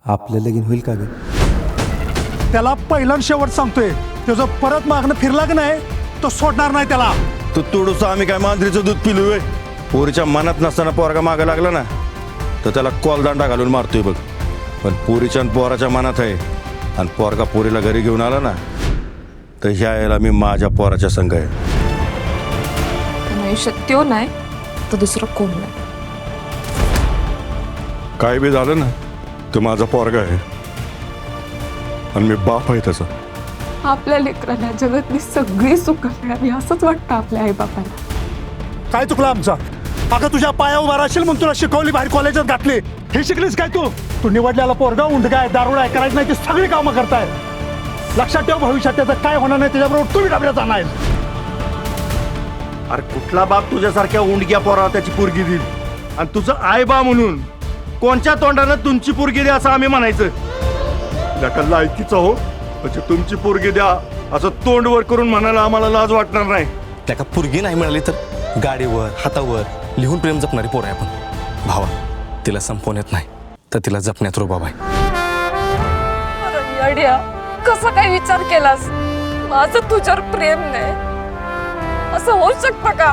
आपलं लगीन होईल का ग? त्याला पहिला शेवट सांगतोय, त्याचं परत मागणं फिरला की नाही तो सोडणार नाही त्याला. तू तुडूसा आम्ही काय मांजरीचं दूध पिलोय? पोरीच्या मनात नसताना पोरगा मागा लागला ना तर त्याला कॉलदांडा घालून मारतोय बघ. पण पोरीच्या आणि पोराच्या मनात आहे आणि पोरगा पोरीला घरी घेऊन आला ना तर ह्या याला मी माझ्या पोराच्या संग आहे. आयुष्यात त्यो नाही तर दुसरं कोण नाही. काय बी झालं ना तो माझा पोरगा आहे आणि मी बाप आहे त्याचा. आपल्या लेकरांना जगातली सगळी सुख मिळावी असंच वाटतं आपल्या आईबापाला. काय चुकलं आमचा? अगं तुझ्या पाया उभा राहशील म्हणून तुला शिकवली, बाहेर कॉलेजात घातली. हे शिकलीस काय तू निवडलेला पोरगा उंडगा आहे, दारुडा आहे, करायचं नाही ती सगळी कामं करताय. लक्षात ठेव, भविष्यात त्याचं काय होणार नाही त्याच्याबरोबर तुम्ही डबऱ्यात जाणार. अरे कुठला बाप तुझ्यासारख्या उंडक्या पोराला त्याची पोरगी देईल? आणि तुझं आई बा म्हणून कोणच्या तोंडानं तुमची पोरगी द्या असं आम्ही म्हणायचं? नका लायकीचं हो, म्हणजे तुमची पोरगी द्या असं तोंड वर करून म्हणायला आम्हाला लाज वाटणार नाही. त्याका पुरगी नाही मिळाली तर गाडीवर हातावर लिहून प्रेम जपणारी पोर आहे आपण. भावा, तिला संपवण्यात नाही तर तिला जपण्यात रुबाब आहे. येड्या, कसा काय विचार केलास? माझं तुझ्यावर प्रेम नाही असं होऊ शकतं का?